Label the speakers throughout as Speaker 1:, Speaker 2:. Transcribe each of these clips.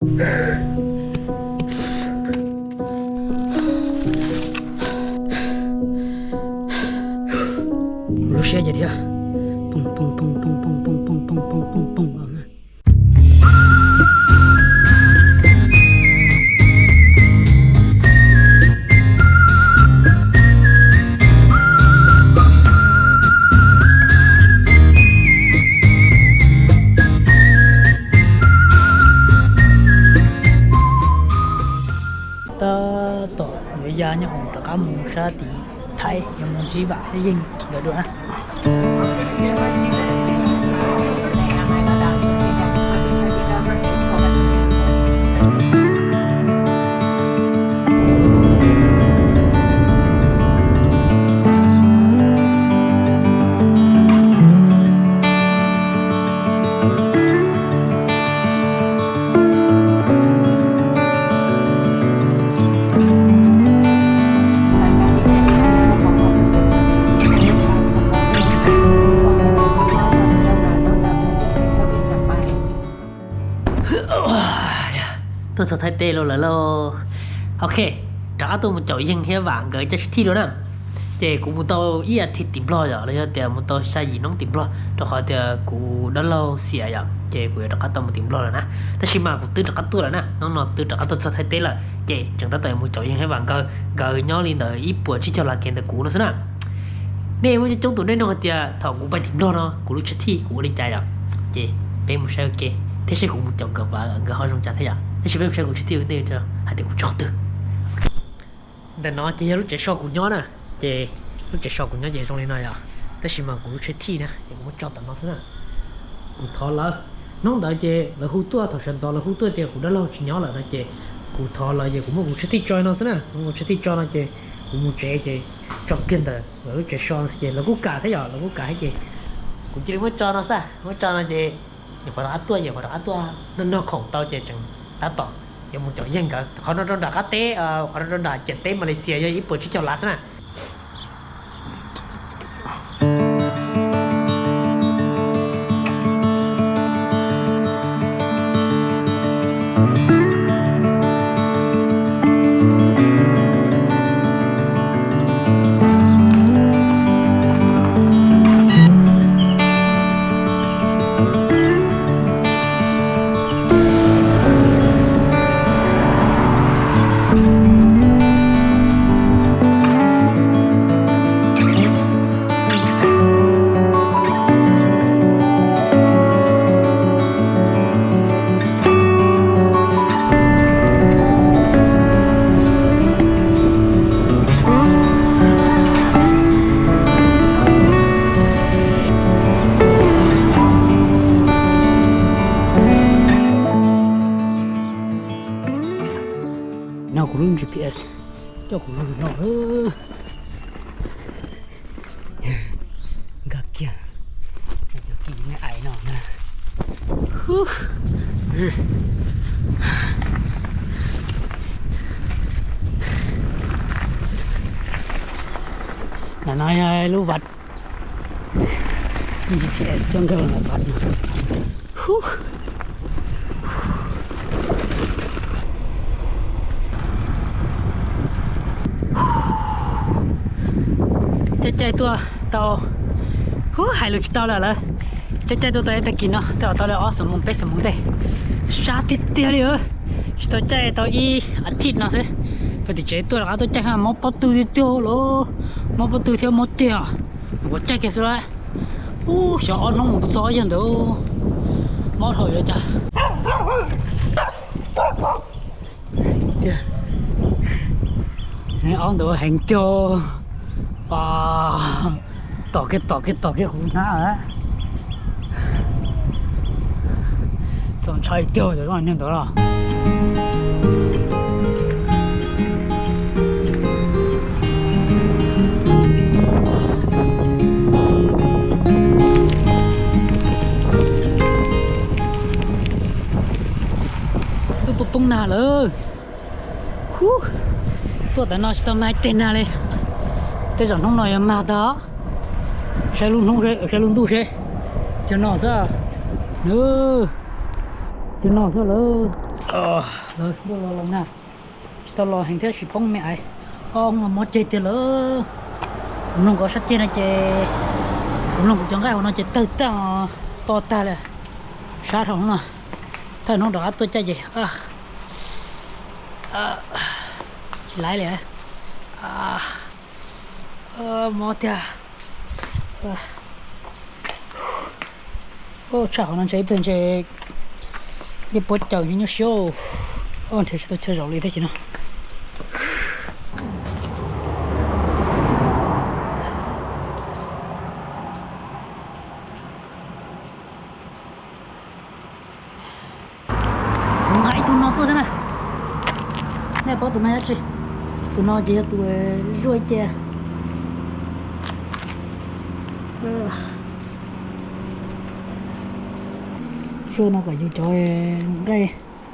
Speaker 1: Lu xe jadi ya, pung pung pung pung pung pung pung pung pung pung pung. Ta tổ người già nhá, ông ta cắm sa tí thay nhưng mà gì vậy để dinh được được á. Tôi sẽ thay tê luôn là lo. Ok, trả tôi một chậu dân hết vàng gửi cho thi đó nè. Chị cũng một tôi ý thịt tìm lo rồi, lấy cho một tôi sai gì nóng tìm lo. Rồi hỏi thì cũng đã lâu xỉa rồi. Chị cũng đã tôi một tìm lo rồi nè. Thế khi mà cũng tư trả tôi rồi nè, nó tư trả tôi sẽ thay tê là chị chẳng ta tới một chậu dân hết vàng gửi nhau lên đời ít buổi chỉ cho là kiện từ cũ nó sẽ nè. Nếu mà trong tụi nó thì thằng cũng phải tìm lo nó, cũng lúc thi cũng lên chạy rồi. Chị bên một sao ok, thế sẽ cũng một chậu cờ và gửi hỏi trong trả thế à. Thế chỉ biết cũng chỉ tiêu tiêu cho hai tiêu cũng cho từ. Để nó chỉ lúc chạy sau của nhỏ nè, chỉ lúc chạy sau của nhỏ chỉ trong này à. Thế chỉ mà cũng chạy thi nè, thì cũng cho tận nó thế nè. Cũng thò lỡ, nó đợi chỉ là hú tua thằng sinh ra là hú tua thì cũng đã lâu chỉ nhỏ là nó chỉ cũng thò lỡ chỉ cũng một chạy thi cho nó thế nè, một chạy thi cho nó chỉ cũng một chạy chỉ cho kiên đời, rồi lúc chạy sau chỉ là cũng cả thế giờ là cũng cả hết chỉ cũng chỉ mới cho nó sao, mới cho nó chỉ phải là tua nó khổng tao chỉ chẳng đã tỏ giống một chỗ dân cả họ nó đã cá té họ nó đã chèn té Malaysia cho ít bữa chỉ cho lá nè. Nào cũng luôn GPS cho cũng luôn nó gak kia cho kỹ này ai nó nè là nói lưu vật GPS trong cái là vật chạy tua tàu hai lúc tàu là chạy tua tàu kia nó tàu là ở sông mông đây sát tít tia đi ơi tàu chạy tàu y ăn thịt nó sẽ phải chạy tua là tàu chạy hàng một bao tư tiêu lố một bao tư theo một tia một chạy cái số đấy sợ nó một số dân đâu mất hồi rồi cha này ông đồ hành tiêu tỏ cái hú ná á xong chạy tiêu rồi các bạn nhìn đó là tôi bung nào lơ tôi đã nói tầm này tên nào đây cái dòng không nói mà đó xe luôn không xe luôn tu xe cho nó sao nữa cho nó sao lỡ
Speaker 2: rồi bố lo lòng nè tao lo hành thế chỉ bông mẹ ông mà mua chơi tiền lỡ nó có sách chơi này chơi nó cũng chẳng cái nó chơi tự to to ta là sát không nè thôi nó đỏ tôi chơi gì chỉ lái liền mua tiền ô chảo nó chơi bên chơi cái bột chảo như show thì tôi chơi rau đi thế chứ nào ngại tụi nó tôi thế này nè bỏ tụi này chứ tụi nó chỉ tụi ruồi chè rồi nó có vô cho cái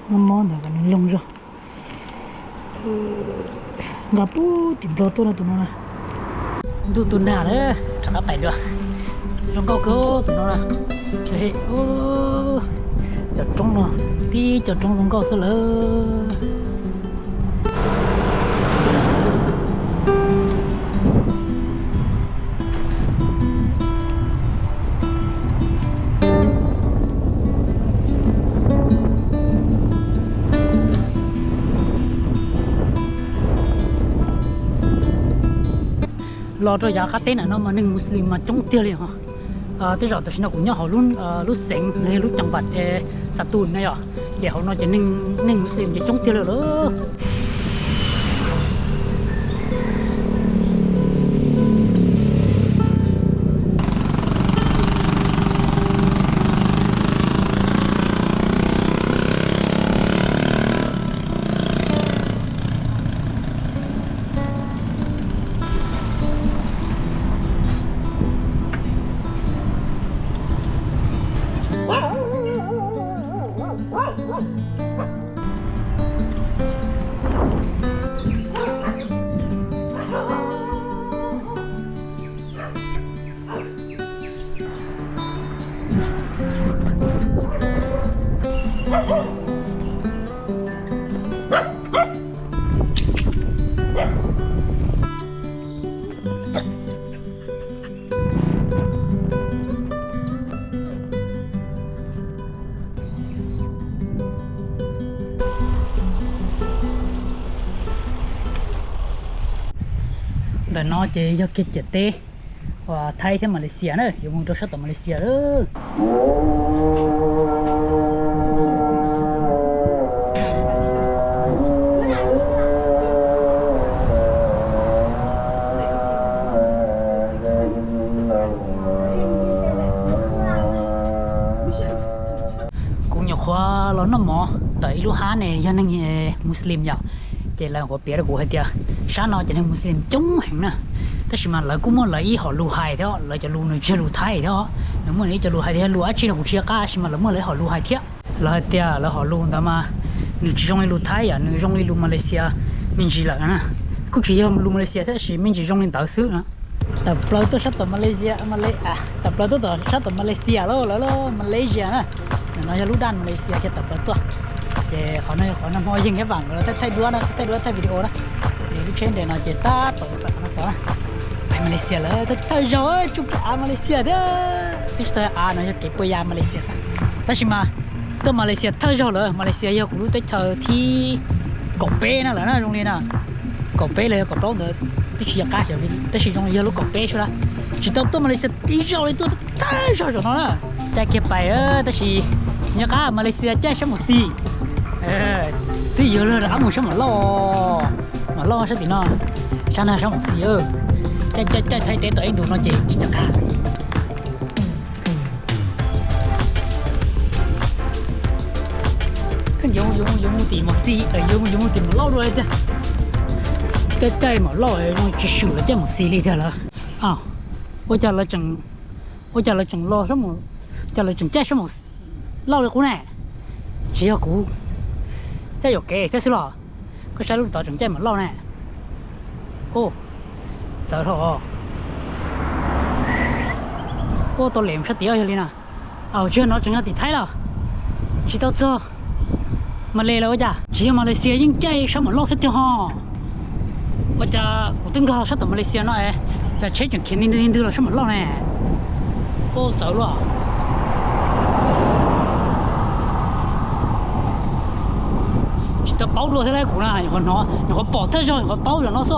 Speaker 2: nó món là nó lông rồi gặp bố tìm đồ tôi là tụi nó này tụi nào đấy chẳng có phải được trong câu câu tụi nó là chơi chợ trong nó đi chợ trong trong câu sơ lơ lo cho giá khá tên là nó mà nâng Muslim mà chống tiêu liền hả tới giờ tôi xin nó cũng nhớ họ luôn lúc sáng hay lúc chẳng bận sát tuần này à để họ nói cho nâng Muslim để chống tiêu liền đó để nó chỉ cho cái tê và thay thế Malaysia nữa, dùng một số tàu Malaysia đó. Cũng nhiều khoa lớn lắm mà, tại lúc há này dân anh Muslim nhở. Chỉ là có biết của hết tiệt, sáng nào chỉ nên Muslim chống hành nè, thế mà lại cũng muốn lấy họ lù hại đó, lại cho lù người chưa lù thái đó, nếu mà lấy cho lù hại thì lù chỉ là cũng chia cả, mà lại muốn lấy họ lù hại thiệt, là tiệt là họ lù đó mà, người chỉ trong lù thái à, người trong lù Malaysia, mình chỉ là nè, cũng chỉ trong lù Malaysia thế thì mình chỉ trong lù đạo xứ nữa, tập lâu tôi sát tới Malaysia, tập lâu tôi sát tới Malaysia lo Malaysia nè, nó cho lù đan Malaysia cho tập lâu tôi. Thì họ nói mọi gì các bạn rồi thay đua video đó thì lúc trên để nó chỉ ta tổ nó có phải Malaysia là thay rồi chụp Malaysia đó thì tôi nó cái bây giờ Malaysia sao但是嘛到Malaysia thay rồi rồi Malaysia giờ cũng tới chờ thi cọp bé nó là nó trong này nè cọp bé là cọp đó nữa tôi chỉ cá rồi但是trong giờ lúc cọp bé rồi chỉ tới Malaysia đi rồi tôi thay rồi nó là chạy kịp bài但是nhà cá Malaysia chạy sao một xí thì giờ là ăn một số mà lo sao thì nó sao nào sao một xí chạy thay tế tụi anh đủ nó chỉ tất cả cái dùng tiền một xí dùng tiền một lo rồi chứ chạy mà lo nó chỉ sửa là chạy một xí đi thôi là ôi chả là chẳng lo sao mà chả là chẳng chạy sao một lo được cũng này chỉ là cũ chạy được kệ thế xí lo có sao lúc đó chẳng chạy mà lo nè ô sợ thôi ô tôi liệm sát tía rồi nè chưa nó chẳng thì thấy là chỉ tao cho มาเลยแล้วจ้ะเชียมาเลเซียยิ่งใจชอบมาลอกเส้นที่ห้อว่าจะกูตึงเขาชอบแต่มาเลเซียหน่อยจะเช็คอย่างเขียนนิดๆเราชอบมาลอกแน่โอ้เจ๋อว่ะจะ包落下来苦啦，然后喏，然后包特上，然后包上那啥，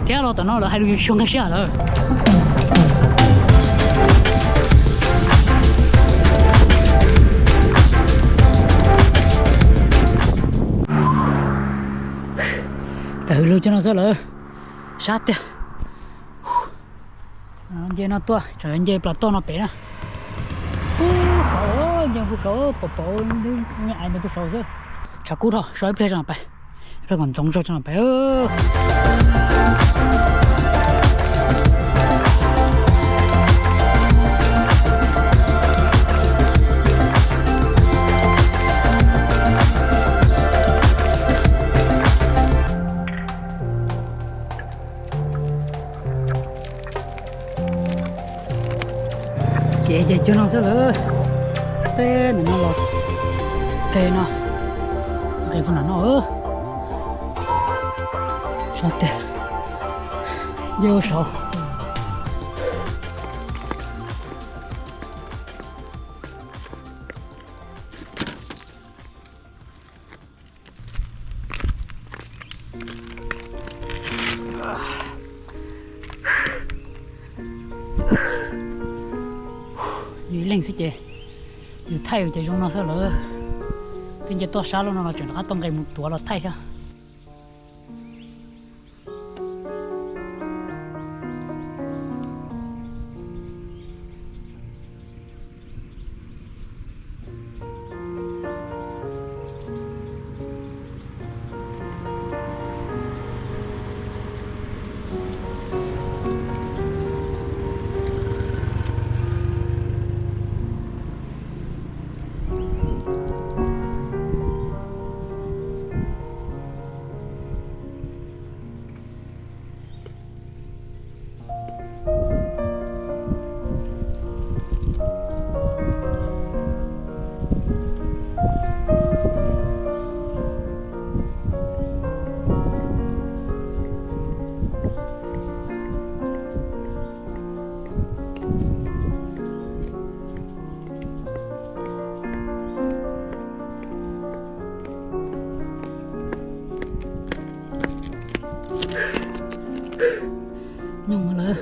Speaker 2: 天了等到了还有熊个下了。từ lâu cho nó sao lỡ sát đi giờ nó to trời anh giờ to nó bé nè nhưng bút số bộ mấy ai mới bút số chứ chả cút thôi xoay play cho nó bé rồi còn giống cho nó bé kể cho nó sao lỡ tên này nó lọt tên nó cái phần nó sao thế vô sầu lên xí chè, dù thay thì chúng nó sẽ lỡ, thì giờ to sao luôn nó chuyển nó tông cái một tuổi là thay thôi. Nhưng mà là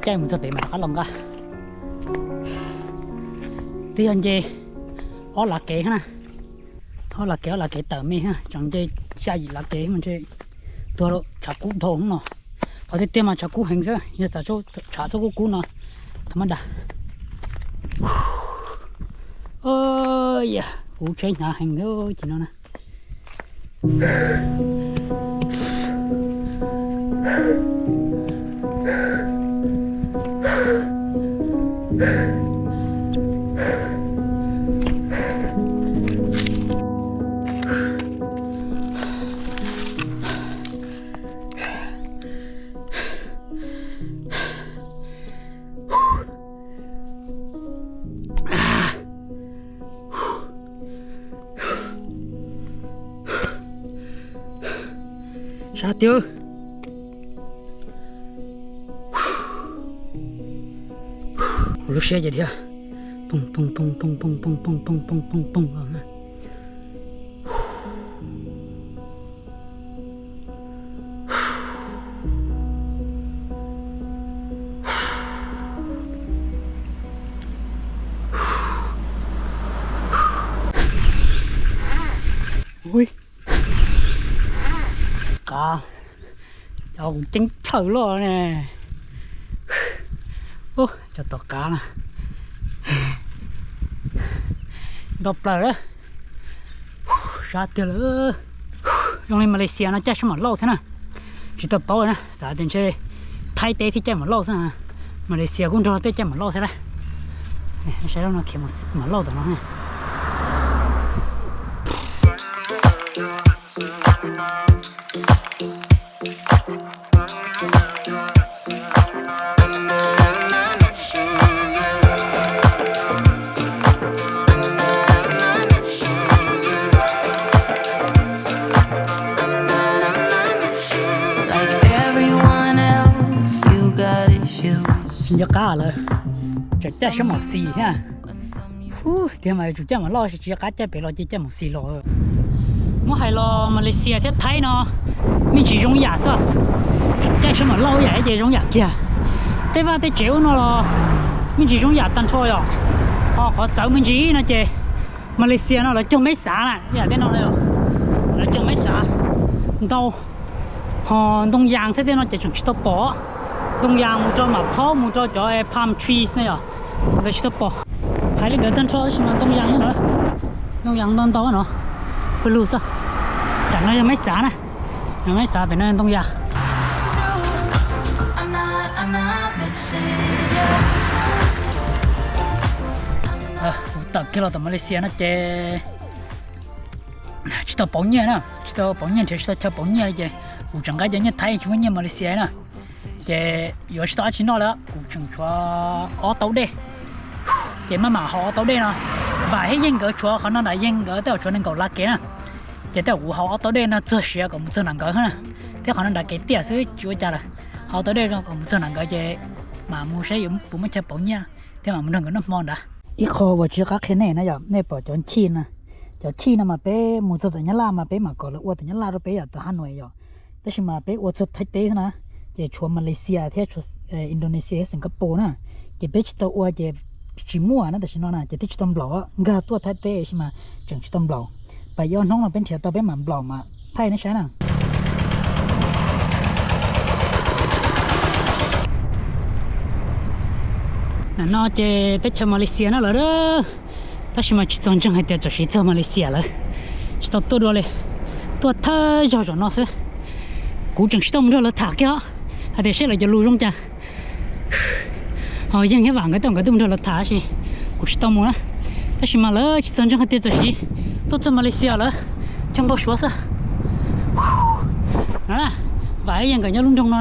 Speaker 2: chai một giờ bị mà nó lòng cả tí anh chê ó là kệ ha ó là kệ tờ mi ha chẳng chê xa gì là kệ mình chê tôi đâu chả cú thổ không nọ họ thì tiêm mà chả cú hành ra như chả số cú nọ thầm đã ơi da cú chơi nhà hành nữa chỉ nó nè sao tiêu lúc xe vậy đi à pung pung pung pung pung pung pung pung pung pung pung ui cá cháu tránh thở lo nè ô cho tao cá nè đọc lại đó ra tiền nữa trong này Malaysia nó chắc mà lâu thế nào chỉ tao bảo nè xã tiền chơi Thái tế thì chắc mà lâu thế nào Malaysia cũng cho tới chắc mà lâu thế này sẽ nó kiếm mà lâu tao nó nè cho cá rồi chỉ chơi số một xì ha thì mà chủ chơi mà lo chỉ cá chơi bị lo chỉ chơi một xì lo mỗi hai lo Malaysia thế thấy nó mình chỉ dùng giả sao chơi số mà lâu vậy chỉ dùng giả kia thế và thế chéo nó là mình chỉ dùng giả tan thôi à họ cháu mình chỉ nó chơi Malaysia nó là trồng mấy xã này giờ thế nó đây là trồng mấy xã đâu họ đông giang thế nó chỉ trồng chút bỏ đông giang một chỗ mà pháo một chỗ cho palm trees này à cái chút bỏ hay là cái tan thôi mà đông giang nữa đông giang đông to nó blue sao chẳng nói mấy xã này mấy xã bên này đông giang tao kia là tao Malaysia nó chơi chỉ tao bóng nhẹ nè chỉ tao bóng nhẹ thì chỉ tao chơi bóng nhẹ chơi cũng chẳng cái như Thái chúng như Malaysia nè chơi giờ chỉ tao chỉ nói là cũng chẳng cho ở tàu đây chơi mà họ tàu đây nè và hay dân cái chỗ họ nó đại dân cái tao chỗ nên cầu lá kia nè chơi tao cũng họ tàu đây nó chưa sửa cũng chưa nặng cái hơn nè thế họ nó đại cái tiền xứ chúa cha là họ tàu đây nó cũng chưa nặng cái chơi mà mua sử dụng cũng mới chơi bóng nhẹ thế mà mình đừng có nó mòn đã ít khó và chưa các cái này nó giờ này bỏ chọn China chọn China mà bé một số tận nhà mà bé mà có là ô tận nhà rồi bé ở Hà Nội rồiแต่ชิมาไปอวดสุดท้ายเต้นะจะชวนมาเลเซียที่ชวนอินโดนีเซียสิงคโปร์นะจะไปชิตอวดจะชิมัวนะแต่ชิโน่นะจะที่ชิตอมบล็อกงาตัวท้ายเต้ชิมาจังชิตอมบล็อกไปย้อนน้องมาเป็นเฉียตัวเป็นหมันบล็อกมาไทยนะใช่นะนั่นนอจะไปชวนมาเลเซียนะเหรอแต่ชิมาชิตอนจังให้เดี๋ยวจะชิตมาเลเซียเลยชิตตัวเลยตัวเธอจอๆนอสิกูจังสต้มrồi là thả kia hay để sẽ là cho lưu trong cha họ dân cái vàng cái tông cái tôm rồi là thả gìกูsต้มnữaแต่ชิมาเลยชิซันจังหัดเตะสิตัวจะมาเลเซียเลยจังบ่ชัวร์ซะนั่นแหละvàiยังcái nhau lung trong nó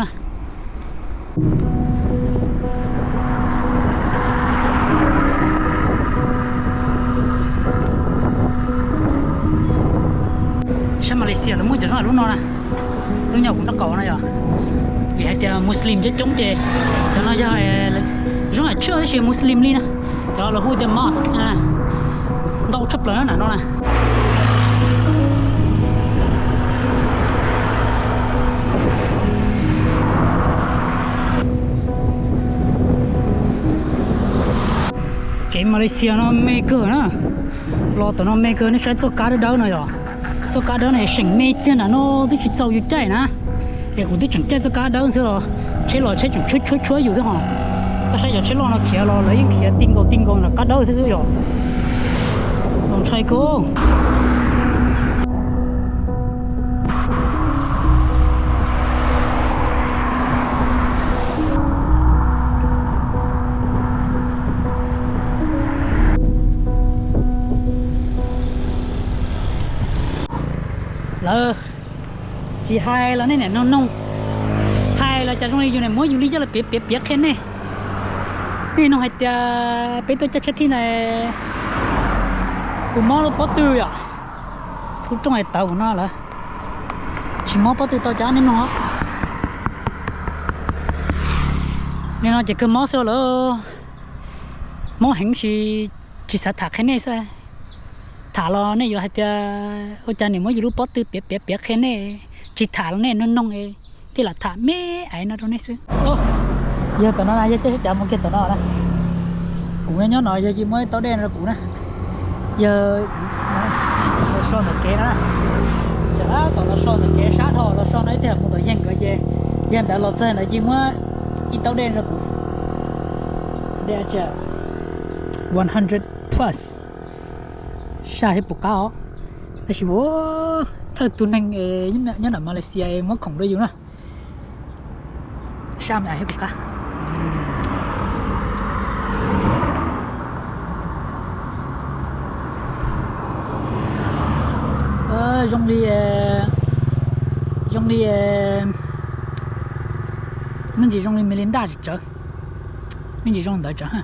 Speaker 2: sang Malaysia là muốn cho nó lúc nó nè lúc nhau cũng đã có này rồi vì hai tiếng Muslim rất chống chế cho nó cho rất là chưa thì Muslim đi nè cho là hui the mosque nè đâu chấp lớn nè nó nè cái Malaysia nó mê cửa nữa lo tụi nó mê cửa nó sẽ cho cá được đâu này rồi cho cá đó này sinh mê tiền là nó tôi chỉ giàu như vậy nè để cũng tôi chẳng chơi cho cá đó nữa rồi chế lo chế chẳng chuối nhiều thế hả cái sai giờ chế lo nó kia lo lấy kia tin cầu là cá đó thế rồi xong sai cô lơ chỉ hai là này nông hai là trong này như này mỗi du lịch rất là biết khen này này nó hay tia bé tôi chắc thế này cũng mò nó bắt tư à cũng trong này tàu của nó là chỉ mò bắt tư tàu cá nên nó nên nó chỉ cần mò sơ lỡ mò hình chỉ sát thạc cái này sao thả lo này giờ hay tia ô cha này mới du lịch bắt tư biết khen này chỉ thả này nó nông ấy thì là thả mê ấy nó trong này xứ giờ tụi nó này chứ chả một cái tụi nó này cũng nhớ nói giờ chỉ mới tàu đen rồi cũng nè giờ son được kế đó chả tụi nó son được kế sát thôi nó son ấy thì một thời gian cái gì giờ đã lọt xe là chỉ mới ít tàu đen rồi cũng để chờ 100 plus xa hết bục cao là chỉ bố thật tụi anh nhớ là Malaysia mới khổng đây dùng nè xa mà hết bục cao trong đi mình chỉ trong đi Melinda chỉ chờ mình chỉ trong đợi chờ ha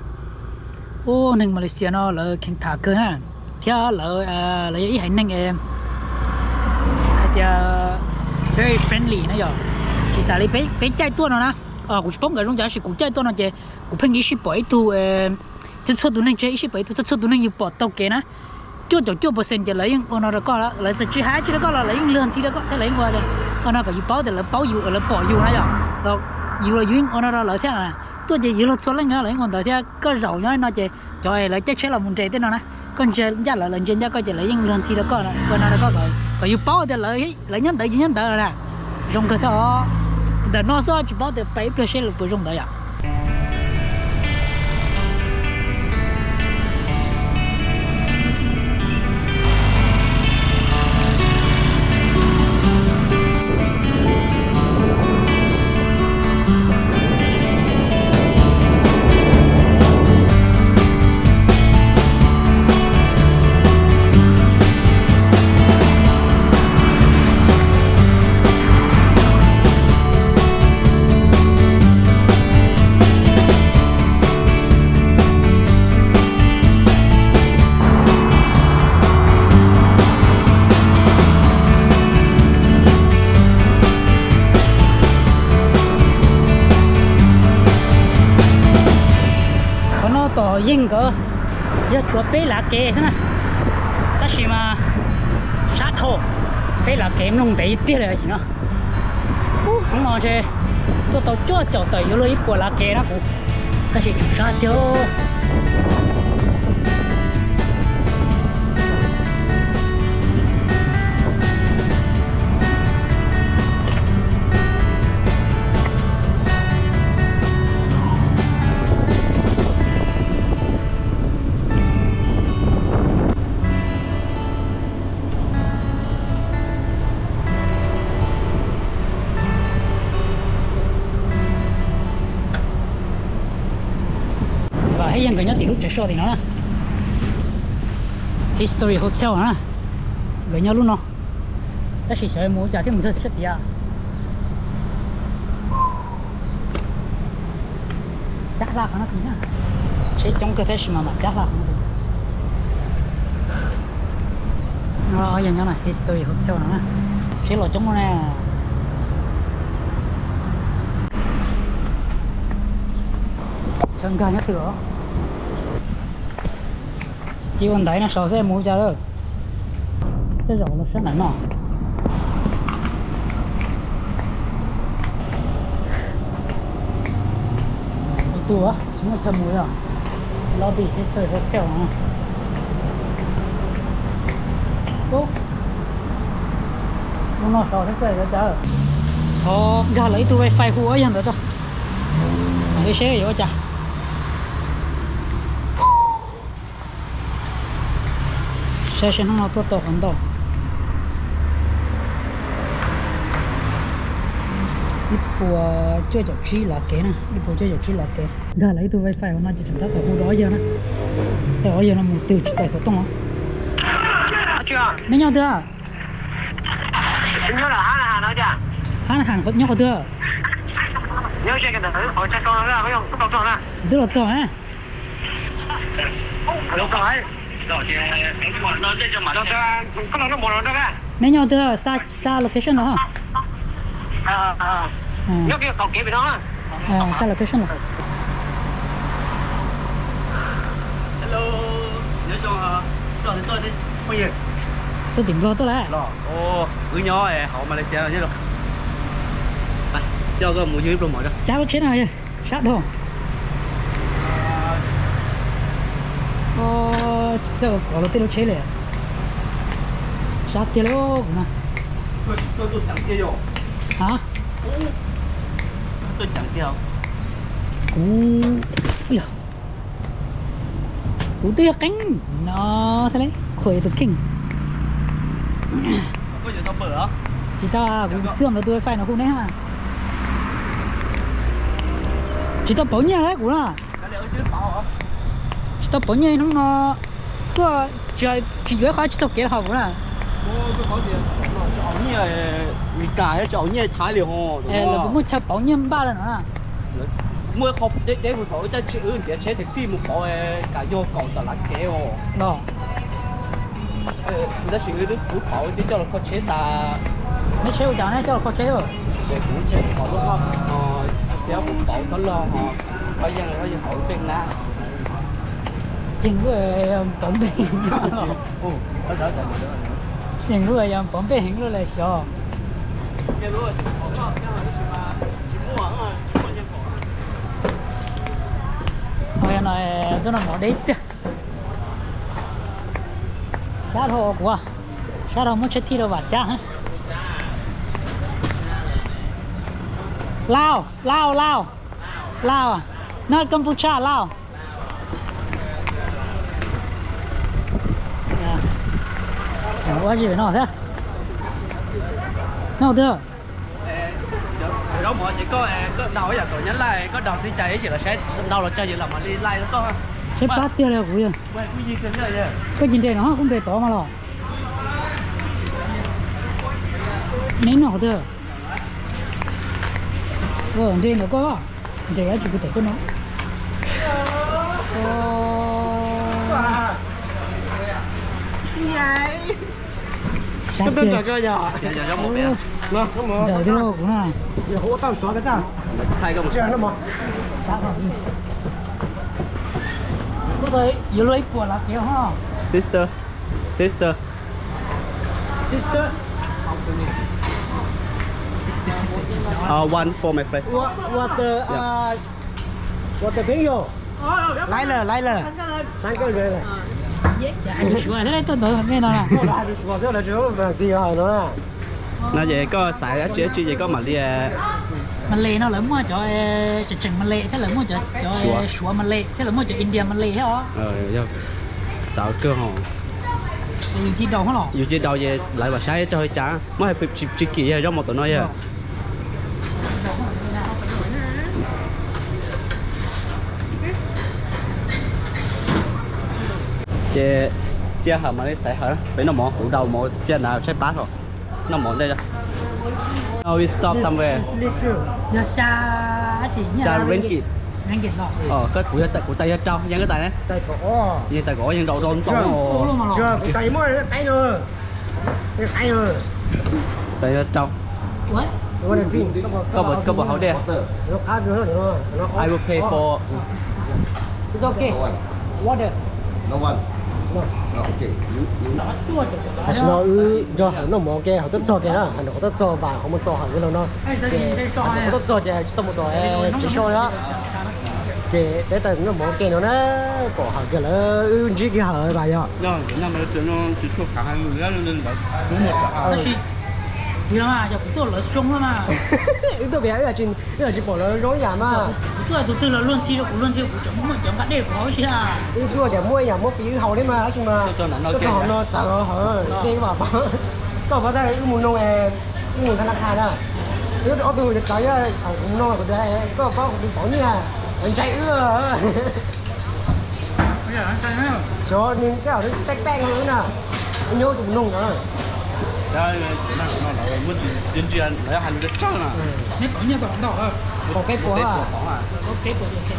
Speaker 2: ô nên Malaysia nó là khen thả cơ ha theo là ý hành năng em thì very friendly nó giờ thì sao lấy bé trai tua nào nè cũng bóng cái trong giá sẽ cũng chạy to nó chơi cũng phải nghĩ ship bảy tu chứ số tu nên chơi ship bảy tu chứ số tu nên nhiều bỏ tàu kế na chỗ percentจะlấy còn nó có là lấy chỉ hai chỉ có là lấy lương chỉ có cái lấy qua đây còn nó có nhiều bảo thì là bảo nhiều là bỏ nhiều này rồi nhiều là duyên còn nó lợi thế là tôi chỉ nhiều là số lên nữa lấy còn tới thế có giàu nhá nó chỉ trời lấy chắc sẽ là một trẻ thế nào nè con chơi giá là lần trên giá có chỉ lấy lương chỉ có là còn nó có rồi còn nhiều bảo thì lấy nhân tới là dùng cái đó để nó sao chỉ bảo thì 7% là不用的呀。应个要做背拉给是呢，但是嘛，沙头背拉给弄得一点了行了。很好些，做到做脚的有了一波拉给那股，但是沙条。hay yang cái nhớ tiểu chạy so thì nó là History Hotel hả cái nhớ luôn nó ta chỉ sợ mua trả thêm một chút tiền chắc là nó thì nhá chế trong cơ thể mà chắc là nó ở dạng nhớ này History Hotel nó chế là trong này chân ga nhắc thừa chỉ còn đấy là sáu xe mua ra rồi cái rổ nó rất là nhỏ cái tủ á chúng ta chăm muối à lobby History Hotel à tốt nó sáu xe rồi chả ga lấy tủ wifi khu ấy đó cho cái xe gì chả xe sẽ nó tốt tốt hơn đâu ít bộ chơi chọc chi là kế nè ít bộ chơi chọc chi là kế ga lấy tôi wifi nó chỉ chúng ta có khu đó giờ nè cái đó giờ nó một từ chạy số tông á nên nhau chưa nhau là hàng nó chưa hàng có nhau có chưa nhau chơi cái đó họ chơi con nó có用不懂做呢都了做哎有改nếu nhau từ xa location đó hả? Nhớ cái cầu kia bên đó. Xa location rồi. Hello, nhớ cho tôi đi. Bao nhiêu? Tôi tìm lo tôi lại. Lo. Cứ nhỏ ấy, họ Malaysia là chứ đâu. Này, cho cái mũ dưới luôn mọi cho. Cháu chết này, sát đâu? Giờ có lối tiêu chế lệ sát tiêu luôn nè tôi chẳng tiêu rồi hả tôi chẳng tiêu cú tiêu cánh nó thế đấy khởi từ kinh có gì tao bữa chỉ ta cũng xương là tôi phải nó cũng đấy ha chỉ tao bảo nhà đấy cũng là chỉ tao bảo nhà nó tôi chỉ với khai chỉ tao kế học là tôi có gì chọn như mì cà hay chọn như thái liệu hồ là cũng muốn chặt bảo như ba lần nữa mua học để một thổi cho chữ để chế thực sự một bộ cả vô còn tao lát kế hồ đó người ta sử dụng củ thổi để cho nó có chế ta mấy chế của cháu này cho nó có chế rồi để củ chế có đúng không
Speaker 3: kéo một bộ thó lo họ bây giờ họ bên lá
Speaker 2: chừng với bóng bể chừng với bóng bể hình luôn là sao hồi này tôi làm mỏ đấy sát hồ quá sát hồ muốn chết thi đâu vào cha hả Lao à not Campuchia Lao quá gì vậy nó thế nào thưa
Speaker 3: đó mọi chỉ có đầu giờ tôi nhắn lại có đầu đi chạy chỉ là sẽ đầu là chơi gì là mà đi lại nó có
Speaker 2: sẽ phát tiêu được của
Speaker 3: quay cái gì cái này vậy
Speaker 2: cái gì đây nó cũng để tỏ mà lo nén nó thưa đây nó có để chỉ có thể nó
Speaker 3: cái tên trò chơi giờ giờ giống một bé nó
Speaker 2: giờ cái lô cũng là
Speaker 3: giờ hỗ tao xóa cái ra thay cái một chuyện nó mà
Speaker 2: có thể yếu lấy của là kéo ha
Speaker 3: sister
Speaker 2: sister
Speaker 3: ，one for my friend。
Speaker 4: 我的朋友来了，3个人了。
Speaker 2: anh sửa thế đấy tôi nói nghe nó là
Speaker 4: 我这来之后比较好了。
Speaker 3: 那也个晒啊，这也个嘛哩
Speaker 2: Malay nó là mua cho chừng Malay thế là mua cho sủa Malay thế là mua cho India Malay thế hả?
Speaker 3: Yêu tạo cơ hội.
Speaker 2: Yêu chi đầu hả lọ?
Speaker 3: Yêu chi đầu về lại và sai cho hơi chán. Mới phải chỉ kỳ hay trong một tụi nó vậy. Chia hở mà đi xài hở, với nó mỏ hủ đầu mỏ chia nào trái bát rồi, nó mỏ đây rồi. Now we stop somewhere.
Speaker 2: Giờ xa chỉ nhà.
Speaker 3: Xa Ringgit.
Speaker 2: Ringgit lọ.
Speaker 3: Cái của tay ở trong, những cái tay đấy.
Speaker 4: tay cổ.
Speaker 3: Những tay cổ, những đầu đôn to.
Speaker 4: Chưa, của tay mới tay nữa. Cái tay nữa.
Speaker 3: Tay ở trong.
Speaker 2: What?
Speaker 3: Có bộ hậu đây.
Speaker 4: Nó khác nữa nữa.
Speaker 3: I will pay for.
Speaker 4: It's okay. Water.
Speaker 5: No one. No, okay.
Speaker 4: nó do nó mò cái họ tất cho cái họ tất cho và họ muốn to họ cái nó họ tất cho cái chỉ một to chỉ cho đó thì để từ nó mò cái nó bỏ họ cái là chỉ cái họ vậy đó
Speaker 3: Nhưng mà nó chỉ thuộc cả hai người đó nên là đúng một cả.
Speaker 2: Thì mà giờ cũng tôi là strong lắm mà.
Speaker 4: Tôi bé là chỉ bỏ nó rối giả mà.
Speaker 2: Tôi là luôn siêu cũng chấm một chấm bắt đều có chứ à.
Speaker 4: Tôi để mua phí hậu đấy mà chứ mà. Tôi cho nó trả nó hở thế mà có vào đây muốn nông muốn thằng hàng đó. Tôi được cái ở nông của đây có bỏ như là anh chạy ưa.
Speaker 2: Bây giờ anh thấy không?
Speaker 4: Cho nên cái ở đây tách hơn nữa nè. Anh nhớ tụi nông đó.
Speaker 3: Đó nó là muốn tuyên truyền để hành được chắc là.
Speaker 2: Nếu có nhiều còn đỏ à?
Speaker 4: Có cái của à?
Speaker 2: Có cái của được.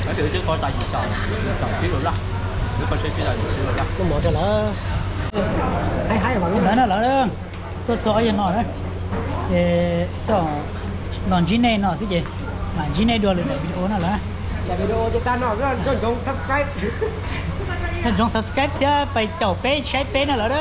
Speaker 3: Nói chuyện chứ coi tại vì tàu ký rồi đó. Nếu coi xe kia là rồi đó.
Speaker 4: Nó mở cho nó hay mà
Speaker 2: Đó là đó. Tôi cho anh nói đấy. Thì đó lần chín này nó sẽ gì? Mà chín này đua lên video nào là.
Speaker 4: video cho ta nó rất là subscribe.
Speaker 2: Trong subscribe chứ, phải chào page, share page nào đó.